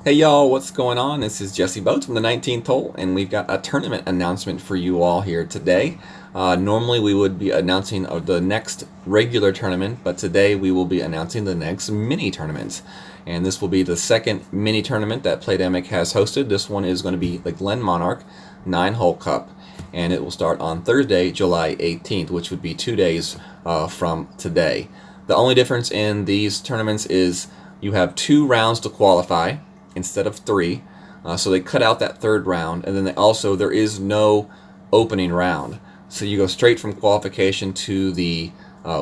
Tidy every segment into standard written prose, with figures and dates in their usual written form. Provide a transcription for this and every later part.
Hey y'all, what's going on? This is Jesse Boats from the 19th hole, and we've got a tournament announcement for you all here today. Normally we would be announcing the next regular tournament, but today we will be announcing the next mini tournament. And this will be the second mini tournament that Playdemic has hosted. This one is going to be the Glenmonarch 9-hole Cup, and it will start on Thursday, July 18th, which would be 2 days from today. The only difference in these tournaments is you have 2 rounds to qualify instead of 3. So they cut out that third round, and then there is no opening round. So you go straight from qualification to the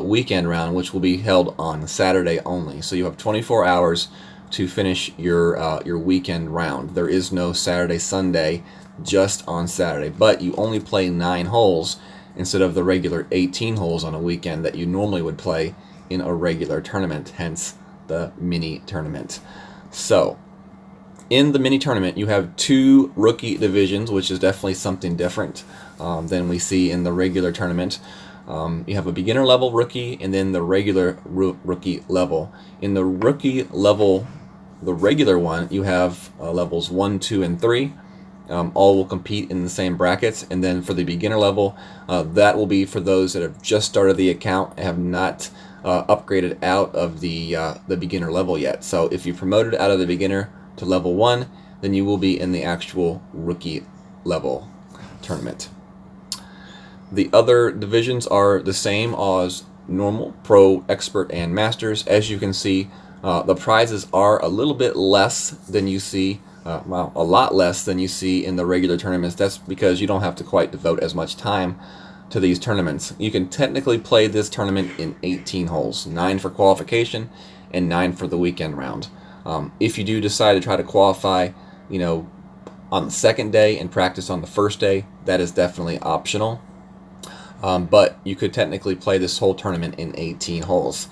weekend round, which will be held on Saturday only. So you have 24 hours to finish your weekend round. There is no Saturday, Sunday, just on Saturday. But you only play 9 holes instead of the regular 18 holes on a weekend that you normally would play in a regular tournament, hence the mini tournament. So in the mini tournament, you have 2 rookie divisions, which is definitely something different than we see in the regular tournament. You have a beginner level rookie and then the regular rookie level. In the rookie level, the regular one, you have levels 1, 2, and 3. All will compete in the same brackets. And then for the beginner level, that will be for those that have just started the account and have not upgraded out of the beginner level yet. So if you promoted out of the beginner to level 1, then you will be in the actual rookie level tournament. The other divisions are the same as normal: pro, expert, and masters. As you can see, the prizes are a little bit less than you see, well, a lot less than you see in the regular tournaments. That's because you don't have to quite devote as much time to these tournaments. You can technically play this tournament in 18 holes, 9 for qualification and 9 for the weekend round. If you do decide to try to qualify, on the second day and practice on the first day, that is definitely optional. But you could technically play this whole tournament in 18 holes.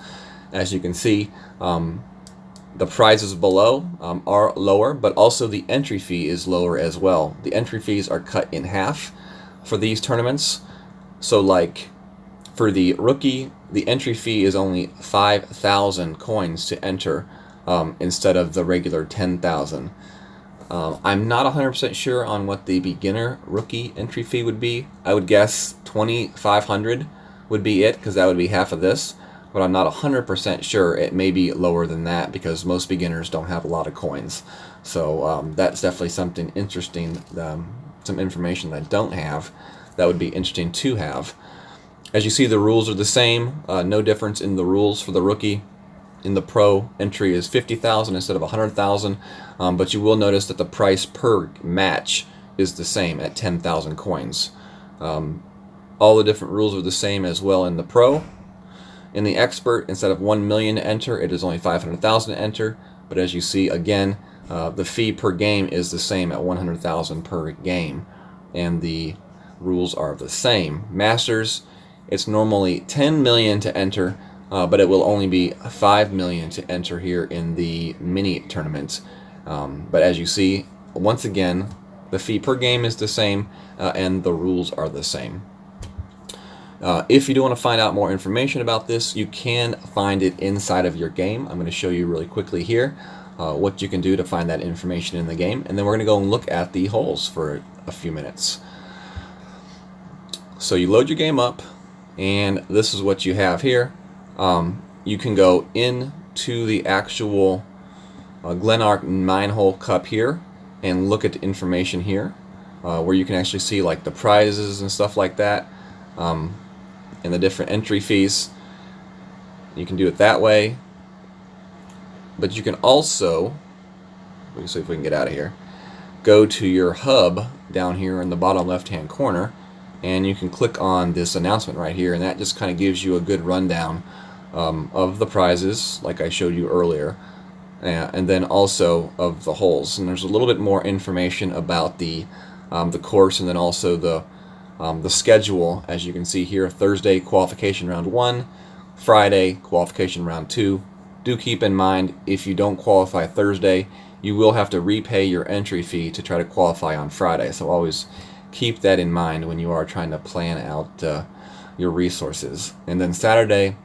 As you can see, the prizes below are lower, but also the entry fee is lower as well. The entry fees are cut in half for these tournaments. So like for the rookie, the entry fee is only 5,000 coins to enter, instead of the regular 10,000. I'm not 100% sure on what the beginner rookie entry fee would be. I would guess 2,500 would be it, because that would be half of this. But I'm not 100% sure. It may be lower than that because most beginners don't have a lot of coins. So that's definitely something interesting, some information that I don't have that would be interesting to have. As you see, the rules are the same. No difference in the rules for the rookie. In the pro, entry is 50,000 instead of 100,000, but you will notice that the price per match is the same at 10,000 coins. All the different rules are the same as well in the pro. In the expert, instead of 1 million to enter, it is only 500,000 to enter, but as you see again, the fee per game is the same at 100,000 per game, and the rules are the same. Masters, it's normally 10 million to enter, but it will only be 5 million to enter here in the mini tournament. But as you see, once again, the fee per game is the same, and the rules are the same. If you do want to find out more information about this, you can find it inside of your game. I'm going to show you really quickly here what you can do to find that information in the game, and then we're going to go and look at the holes for a few minutes. So you load your game up, and this is what you have here. You can go into the actual Glenmonarch 9-hole Cup here and look at the information here, where you can actually see like the prizes and stuff like that, and the different entry fees. You can do it that way, but you can also, let me see if we can get out of here, go to your hub down here in the bottom left hand corner, and you can click on this announcement right here, and that just kind of gives you a good rundown of the prizes like I showed you earlier, and then also of the holes. And there's a little bit more information about the course, and then also the schedule. As you can see here, Thursday qualification round 1, Friday qualification round 2. Do keep in mind, if you don't qualify Thursday, you will have to repay your entry fee to try to qualify on Friday. So always keep that in mind when you are trying to plan out your resources. And then Saturday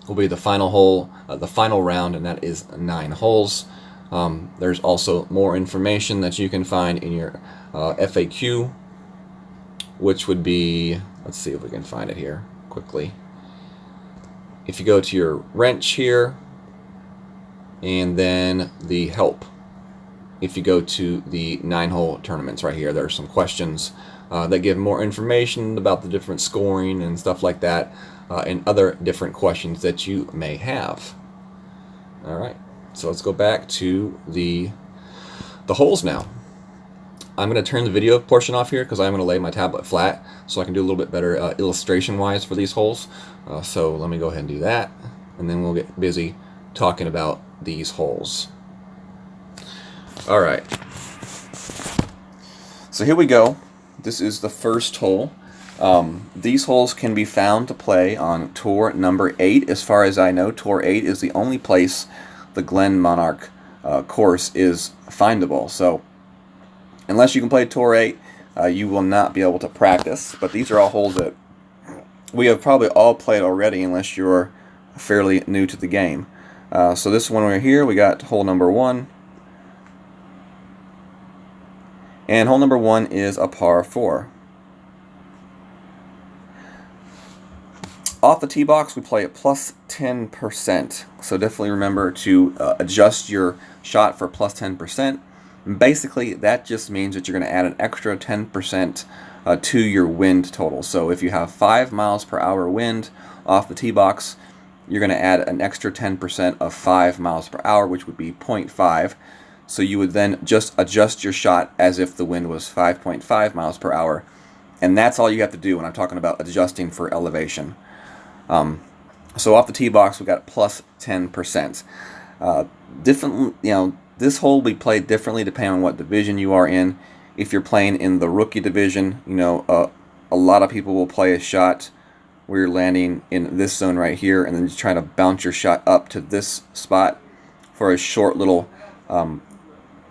will be the final hole, the final round, and that is 9 holes. There's also more information that you can find in your FAQ, which would be, let's see if we can find it here quickly. If you go to your wrench here, and then the help, if you go to the 9-hole tournaments right here, there are some questions that give more information about the different scoring and stuff like that, and other different questions that you may have. All right, so let's go back to the holes now. I'm going to turn the video portion off here because I'm going to lay my tablet flat so I can do a little bit better illustration-wise for these holes. So let me go ahead and do that, and then we'll get busy talking about these holes. All right. So here we go. This is the first hole. These holes can be found to play on tour number 8. As far as I know, tour 8 is the only place the Glenmonarch course is findable. So unless you can play tour 8, you will not be able to practice. But these are all holes that we have probably all played already, unless you're fairly new to the game. So this one right here, we got hole number 1. And hole number 1 is a par 4. Off the tee box, we play at plus 10%. So definitely remember to adjust your shot for plus 10%. Basically, that just means that you're going to add an extra 10% to your wind total. So if you have 5 miles per hour wind off the tee box, you're going to add an extra 10% of 5 miles per hour, which would be 0.5. So you would then just adjust your shot as if the wind was 5.5 miles per hour. And that's all you have to do when I'm talking about adjusting for elevation. So off the tee box, we got plus 10%. Different, this hole will be played differently depending on what division you are in. If you're playing in the rookie division, a lot of people will play a shot where you're landing in this zone right here, and then just trying to bounce your shot up to this spot for a short little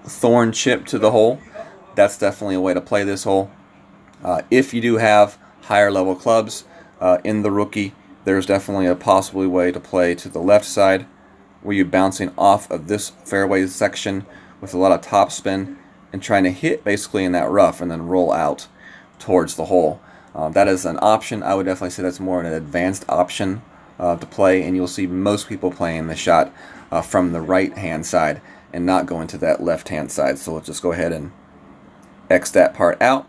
thorn chip to the hole. That's definitely a way to play this hole. If you do have higher level clubs in the rookie, there's definitely a possible way to play to the left side, where you're bouncing off of this fairway section with a lot of topspin and trying to hit basically in that rough and then roll out towards the hole. That is an option. I would definitely say that's more an advanced option to play, and you'll see most people playing the shot from the right hand side and not going to that left hand side. So let's just go ahead and X that part out.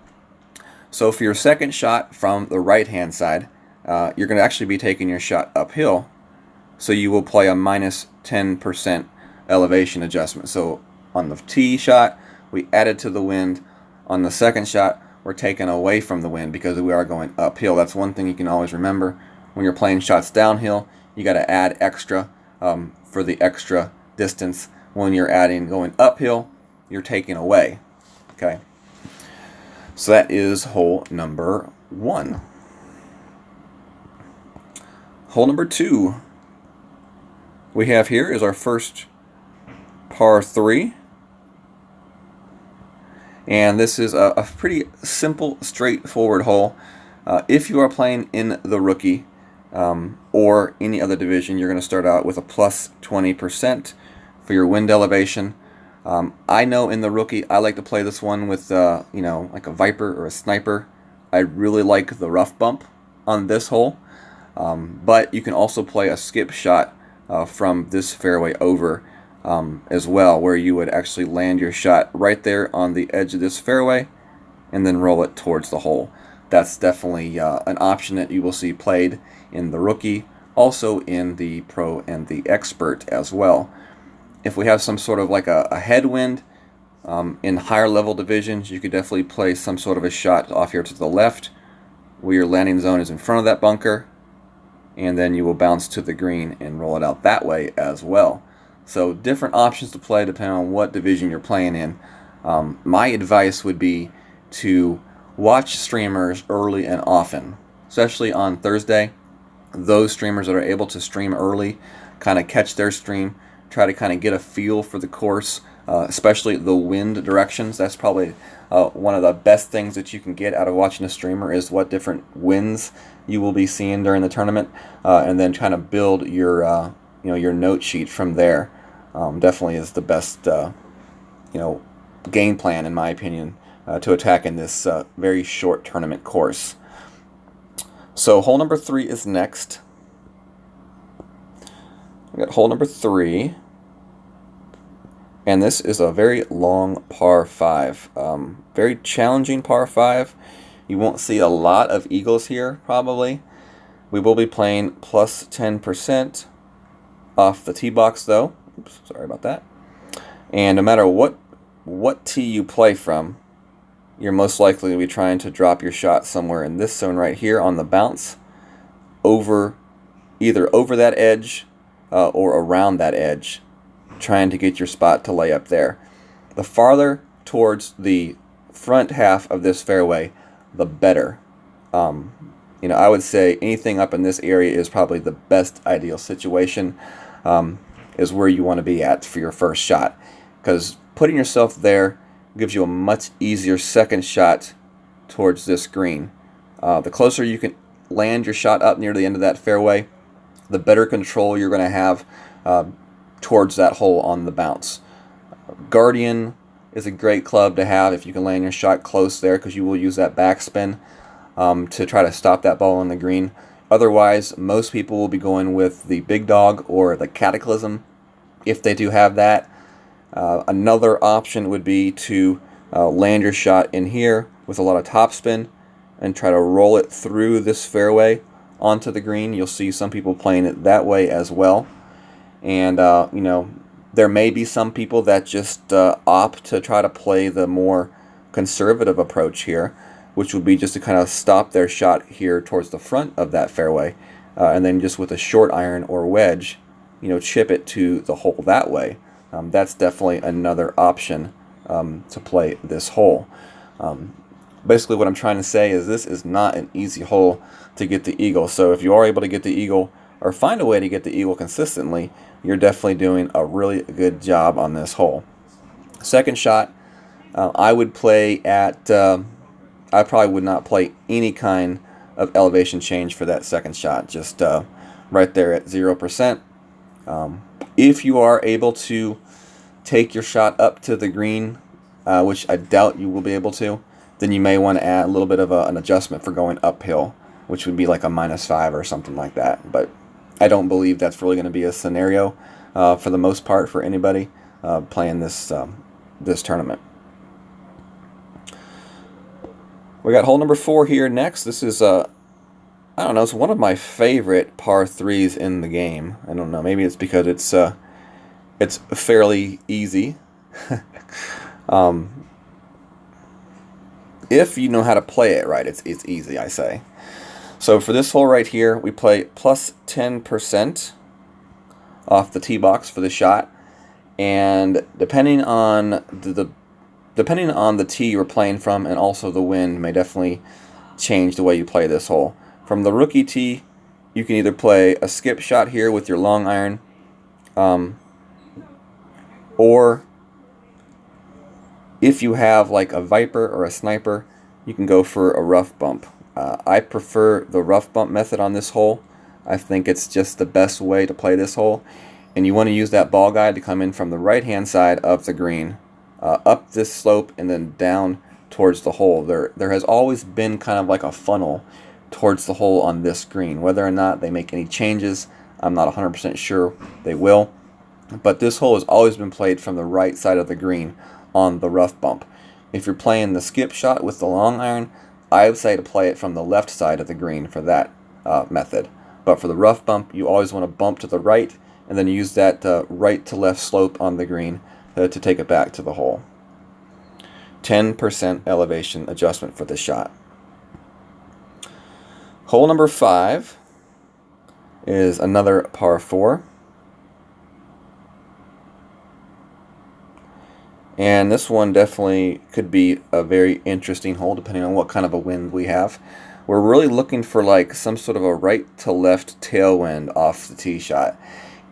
So for your second shot from the right hand side, you're going to actually be taking your shot uphill, so you will play a minus 10% elevation adjustment. So on the tee shot, we added to the wind. On the second shot, we're taken away from the wind because we are going uphill. That's one thing you can always remember. When you're playing shots downhill, you got to add extra for the extra distance. When you're going uphill, you're taking away. Okay. So that is hole number 1. Hole number 2 we have here is our first par 3. And this is a pretty simple, straightforward hole. If you are playing in the rookie or any other division, you're going to start out with a plus 20% for your wind elevation. I know in the rookie, I like to play this one with, like a Viper or a Sniper. I really like the rough bump on this hole. But you can also play a skip shot from this fairway over as well, where you would actually land your shot right there on the edge of this fairway and then roll it towards the hole. That's definitely an option that you will see played in the rookie, also in the pro and the expert as well. If we have some sort of like a headwind in higher level divisions, you could definitely play some sort of a shot off here to the left, where your landing zone is in front of that bunker, and then you will bounce to the green and roll it out that way as well. So different options to play depending on what division you're playing in. My advice would be to watch streamers early and often, especially on Thursday. Those streamers that are able to stream early, kind of catch their stream, try to kind of get a feel for the course, especially the wind directions. That's probably one of the best things that you can get out of watching a streamer, is what different winds you will be seeing during the tournament, and then trying to build your your note sheet from there. definitely is the best game plan, in my opinion, to attack in this very short tournament course. So hole number 3 is next. We got hole number 3, and this is a very long par 5. Very challenging par 5. You won't see a lot of eagles here, probably. We will be playing plus 10% off the tee box, though. Oops, sorry about that. And no matter what tee you play from, you're most likely to be trying to drop your shot somewhere in this zone right here on the bounce, either over that edge or around that edge, trying to get your spot to lay up there. The farther towards the front half of this fairway, the better. I would say anything up in this area is probably the best ideal situation, is where you want to be at for your first shot, because putting yourself there gives you a much easier second shot towards this green. The closer you can land your shot up near the end of that fairway, the better control you're going to have towards that hole on the bounce. Guardian is a great club to have if you can land your shot close there, because you will use that backspin to try to stop that ball on the green. Otherwise, most people will be going with the Big Dog or the Cataclysm if they do have that. Another option would be to land your shot in here with a lot of topspin and try to roll it through this fairway onto the green. You'll see some people playing it that way as well. And, there may be some people that just opt to try to play the more conservative approach here, which would be just to kind of stop their shot here towards the front of that fairway, and then just with a short iron or wedge, chip it to the hole that way. That's definitely another option to play this hole. Basically what I'm trying to say is this is not an easy hole to get the eagle. So if you are able to get the eagle or find a way to get the eagle consistently, you're definitely doing a really good job on this hole. Second shot, I would play at, I probably would not play any kind of elevation change for that second shot, just right there at 0%. If you are able to take your shot up to the green, which I doubt you will be able to, then you may want to add a little bit of an adjustment for going uphill, which would be like a -5 or something like that. But I don't believe that's really going to be a scenario for the most part for anybody playing this tournament. We got hole number 4 here next. This is I don't know, it's one of my favorite par 3s in the game. I don't know, maybe it's because it's fairly easy. If you know how to play it right, it's easy, I say. So for this hole right here, we play plus 10% off the tee box for the shot, and depending on the tee you're playing from, and also the wind, may definitely change the way you play this hole. From the rookie tee, you can either play a skip shot here with your long iron, or if you have like a Viper or a Sniper, you can go for a rough bump. I prefer the rough bump method on this hole. I think it's just the best way to play this hole. And you want to use that ball guide to come in from the right-hand side of the green, up this slope and then down towards the hole. There has always been kind of like a funnel towards the hole on this green. Whether or not they make any changes, I'm not 100% sure they will. But this hole has always been played from the right side of the green on the rough bump. If you're playing the skip shot with the long iron, I would say to play it from the left side of the green for that method. But for the rough bump, you always want to bump to the right and then use that right to left slope on the green to take it back to the hole. 10% elevation adjustment for this shot. Hole number 5 is another par 4. And this one definitely could be a very interesting hole depending on what kind of a wind we have. We're really looking for like some sort of a right to left tailwind off the tee shot.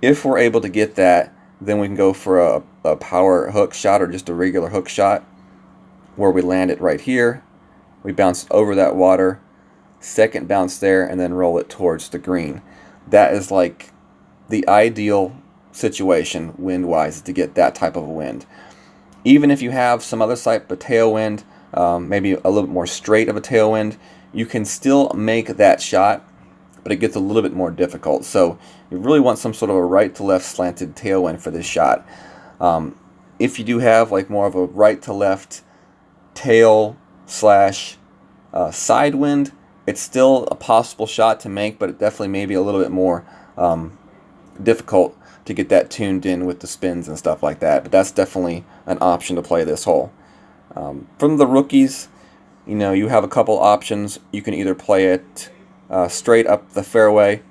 If we're able to get that, then we can go for a power hook shot or just a regular hook shot where we land it right here. We bounce over that water, second bounce there, and then roll it towards the green. That is like the ideal situation wind-wise to get that type of a wind. Even if you have some other type of tailwind, maybe a little bit more straight of a tailwind, you can still make that shot, but it gets a little bit more difficult. So you really want some sort of a right to left slanted tailwind for this shot. If you do have like more of a right to left tail slash side wind, it's still a possible shot to make, but it definitely may be a little bit more difficult to get that tuned in with the spins and stuff like that. But that's definitely an option to play this hole. From the rookies, you have a couple options. You can either play it straight up the fairway,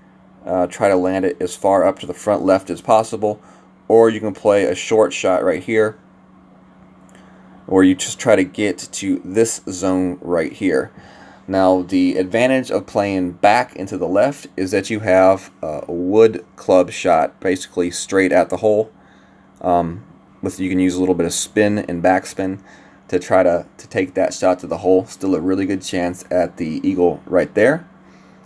try to land it as far up to the front left as possible, or you can play a short shot right here, or you just try to get to this zone right here. Now, the advantage of playing back into the left is that you have a wood club shot basically straight at the hole. You can use a little bit of spin and backspin to try to take that shot to the hole. Still a really good chance at the eagle right there.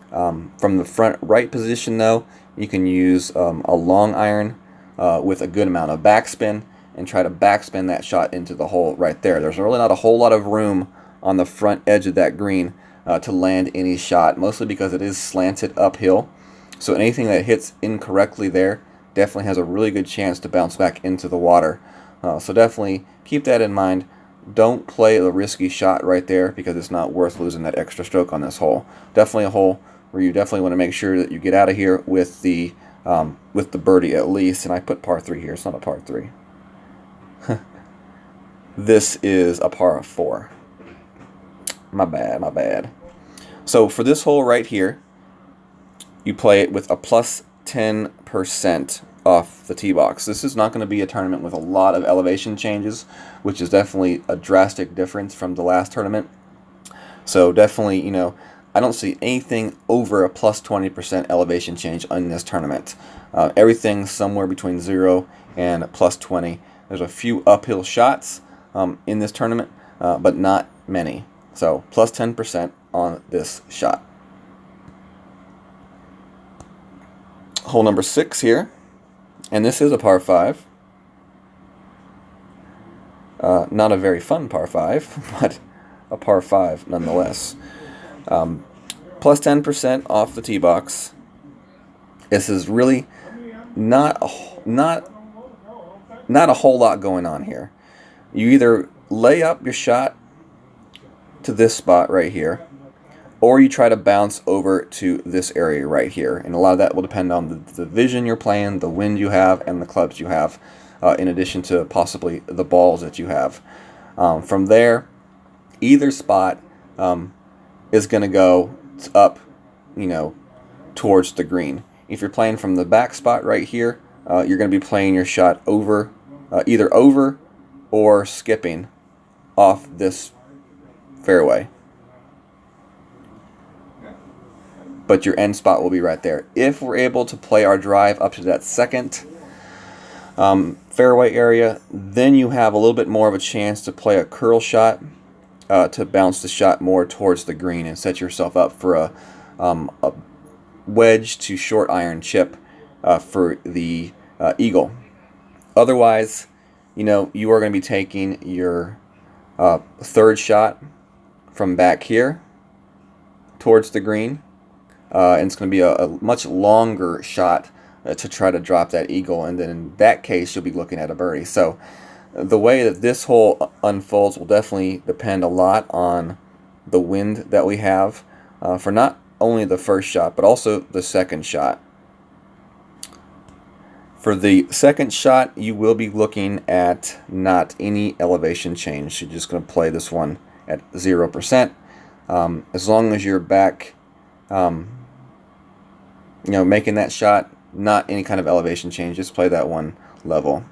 From the front right position, though, you can use a long iron with a good amount of backspin and try to backspin that shot into the hole right there. There's really not a whole lot of room on the front edge of that green to land any shot, mostly because it is slanted uphill. So anything that hits incorrectly there definitely has a really good chance to bounce back into the water. So definitely keep that in mind. Don't play a risky shot right there because it's not worth losing that extra stroke on this hole. Definitely a hole where you definitely want to make sure that you get out of here with the birdie at least. And I put par 3 here. It's not a par 3. This is a par 4. My bad. So for this hole right here, you play it with a plus 10% off the tee box. This is not going to be a tournament with a lot of elevation changes, which is definitely a drastic difference from the last tournament. So definitely, I don't see anything over a plus 20% elevation change in this tournament. Everything's somewhere between 0 and plus 20. There's a few uphill shots in this tournament, but not many. So plus 10% on this shot. Hole number 6 here, and this is a par 5. Not a very fun par 5, but a par 5 nonetheless. Plus 10% off the tee box. This is really not a whole lot going on here. You either lay up your shot to this spot right here, or you try to bounce over to this area right here. And a lot of that will depend on the vision you're playing, the wind you have, and the clubs you have, in addition to possibly the balls that you have. From there, either spot is going to go up, towards the green. If you're playing from the back spot right here, you're going to be playing your shot over, either over or skipping off this fairway. But your end spot will be right there. If we're able to play our drive up to that second fairway area, then you have a little bit more of a chance to play a curl shot to bounce the shot more towards the green and set yourself up for a wedge to short iron chip for the eagle. Otherwise, you are going to be taking your third shot from back here towards the green. And it's going to be a much longer shot to try to drop that eagle, and then in that case you'll be looking at a birdie. So the way that this hole unfolds will definitely depend a lot on the wind that we have for not only the first shot but also the second shot. For the second shot, you will be looking at not any elevation change. You're just going to play this one at 0%. As long as you're back making that shot, not any kind of elevation change, just play that one level.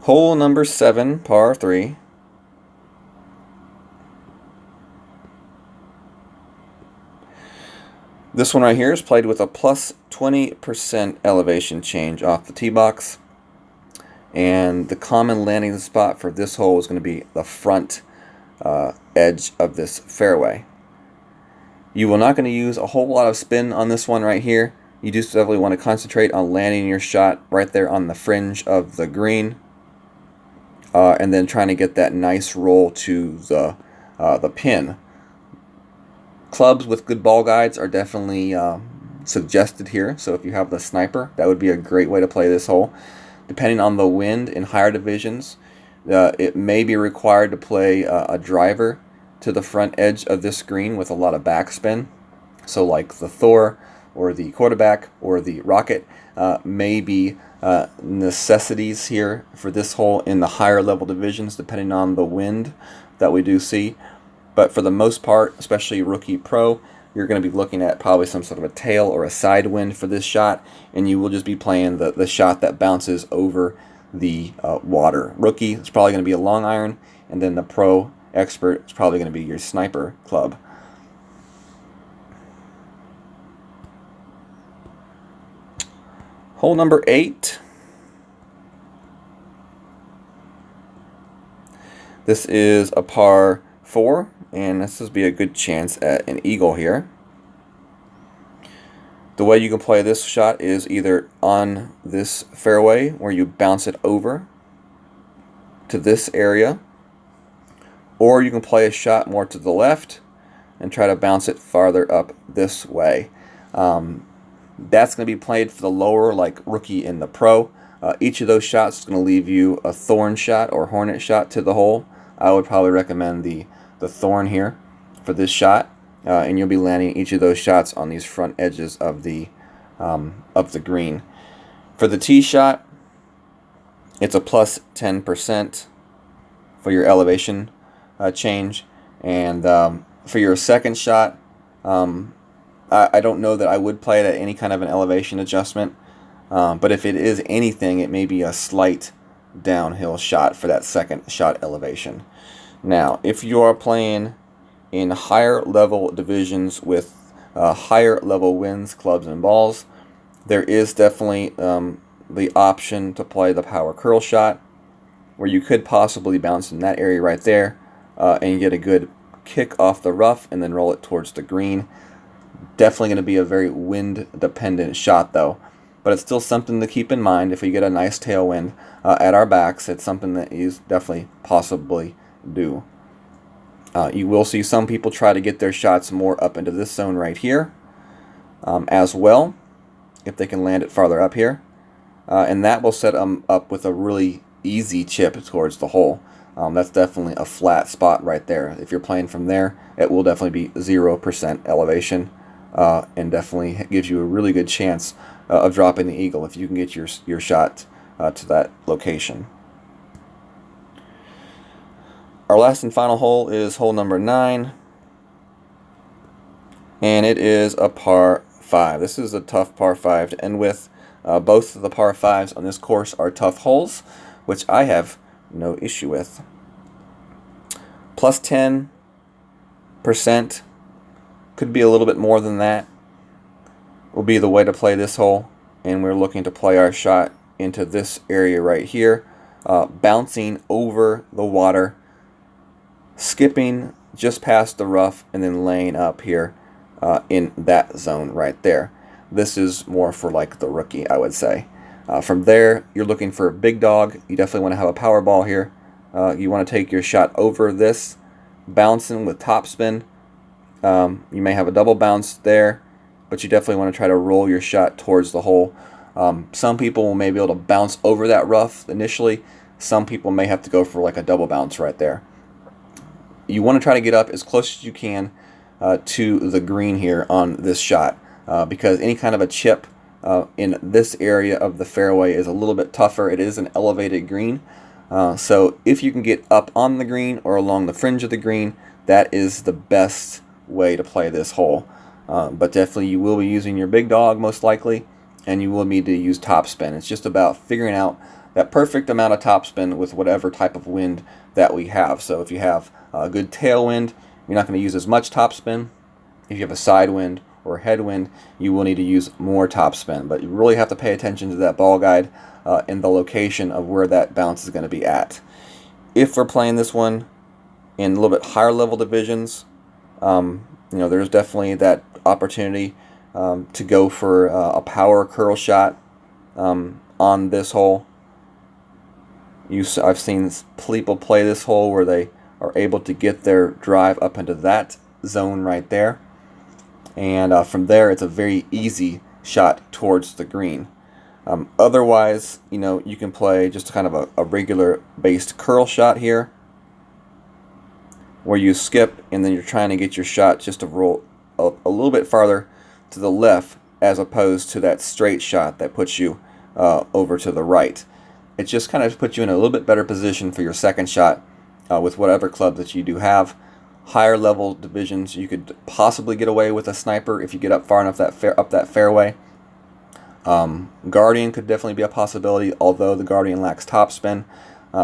Hole number 7, par 3. This one right here is played with a plus 20% elevation change off the tee box. And the common landing spot for this hole is going to be the front edge of this fairway. You will not going to use a whole lot of spin on this one right here. you just definitely want to concentrate on landing your shot right there on the fringe of the green, and then trying to get that nice roll to the pin. Clubs with good ball guides are definitely suggested here. So if you have the sniper, that would be a great way to play this hole. Depending on the wind in higher divisions, it may be required to play a driver to the front edge of this green with a lot of backspin. So like the Thor or the quarterback or the rocket may be necessities here for this hole in the higher level divisions, depending on the wind that we do see. But for the most part, especially rookie pro, you're going to be looking at probably some sort of a tail or a side wind for this shot, and you will just be playing the shot that bounces over the water. Rookie is probably going to be a long iron, and then the pro expert is probably going to be your sniper club. Hole number 8. This is a par 4, and this would be a good chance at an eagle here. The way you can play this shot is either on this fairway where you bounce it over to this area, or you can play a shot more to the left and try to bounce it farther up this way. That's going to be played for the lower, like rookie and the pro. Each of those shots is going to leave you a thorn shot or hornet shot to the hole. I would probably recommend the thorn here for this shot, and you'll be landing each of those shots on these front edges of the green. For the tee shot, it's a plus 10% for your elevation change, and for your second shot, I don't know that I would play it at any kind of an elevation adjustment, but if it is anything, it may be a slight downhill shot for that second shot elevation. Now, if you are playing in higher level divisions with higher level winds, clubs, and balls, there is definitely the option to play the power curl shot, where you could possibly bounce in that area right there and get a good kick off the rough and then roll it towards the green. Definitely going to be a very wind dependent shot though, but it's still something to keep in mind. If we get a nice tailwind at our backs, it's something that you definitely possibly do. You will see some people try to get their shots more up into this zone right here as well, if they can land it farther up here, and that will set them up with a really easy chip towards the hole. That's definitely a flat spot right there. If you're playing from there, it will definitely be 0% elevation, and definitely gives you a really good chance of dropping the eagle if you can get your shot to that location. Our last and final hole is hole number 9, and it is a par 5. This is a tough par 5 to end with. Both of the par 5s on this course are tough holes, which I have no issue with. Plus 10%, could be a little bit more than that, will be the way to play this hole, and we're looking to play our shot into this area right here, bouncing over the water, skipping just past the rough, and then laying up here in that zone right there. This is more for like the rookie, I would say. From there, you're looking for a big dog. You definitely want to have a power ball here. You want to take your shot over this, bouncing with topspin. You may have a double bounce there, but you definitely want to try to roll your shot towards the hole. Some people may be able to bounce over that rough initially. Some people may have to go for like a double bounce right there. You want to try to get up as close as you can to the green here on this shot, because any kind of a chip in this area of the fairway is a little bit tougher. It is an elevated green, so if you can get up on the green or along the fringe of the green, that is the best way to play this hole. But definitely you will be using your big dog most likely, and you will need to use topspin. It's just about figuring out that perfect amount of topspin with whatever type of wind that we have. So if you have a good tailwind, you're not going to use as much topspin. If you have a side wind or headwind, you will need to use more topspin. But you really have to pay attention to that ball guide and the location of where that bounce is going to be at. If we're playing this one in a little bit higher level divisions, there's definitely that opportunity to go for a power curl shot on this hole. I've seen people play this hole where they are able to get their drive up into that zone right there, and from there it's a very easy shot towards the green. Otherwise, you can play just kind of a regular based curl shot here, where you skip and then you're trying to get your shot just to roll a little bit farther to the left, as opposed to that straight shot that puts you over to the right. It just kind of puts you in a little bit better position for your second shot with whatever club that you do have. Higher level divisions, you could possibly get away with a sniper if you get up far enough up that fairway. Guardian could definitely be a possibility, although the Guardian lacks topspin.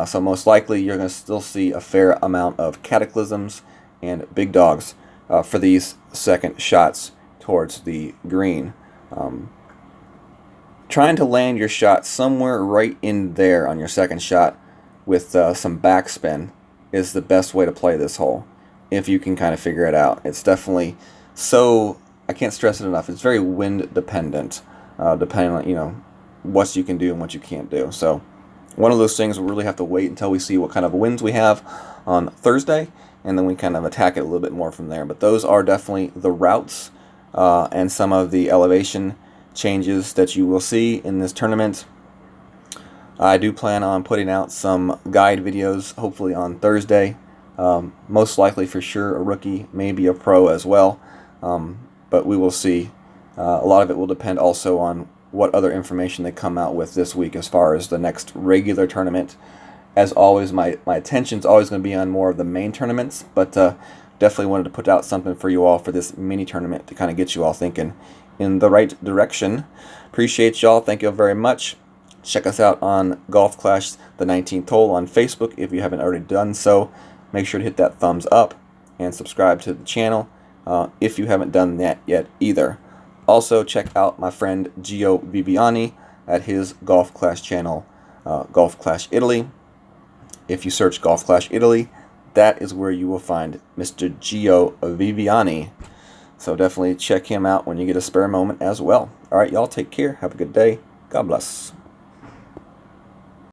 So most likely you're going to still see a fair amount of cataclysms and big dogs for these second shots towards the green. Trying to land your shot somewhere right in there on your second shot with some backspin is the best way to play this hole, if you can kind of figure it out. It's definitely I can't stress it enough, it's very wind dependent, depending on what you can do and what you can't do. So one of those things, we'll really have to wait until we see what kind of winds we have on Thursday, and then we kind of attack it a little bit more from there. But those are definitely the routes and some of the elevation changes that you will see in this tournament. I do plan on putting out some guide videos hopefully on Thursday. Most likely for sure a rookie, maybe a pro as well, but we will see. A lot of it will depend also on what other information they come out with this week as far as the next regular tournament. As always, my attention's always going to be on more of the main tournaments, but definitely wanted to put out something for you all for this mini tournament to kind of get you all thinking in the right direction. Appreciate y'all. Thank you very much. Check us out on Golf Clash the 19th Hole on Facebook if you haven't already done so. Make sure to hit that thumbs up and subscribe to the channel if you haven't done that yet either. Also, check out my friend Gio Viviani at his Golf Clash channel, Golf Clash Italy. If you search Golf Clash Italy, that is where you will find Mr. Gio Viviani. So definitely check him out when you get a spare moment as well. All right, y'all, take care. Have a good day. God bless.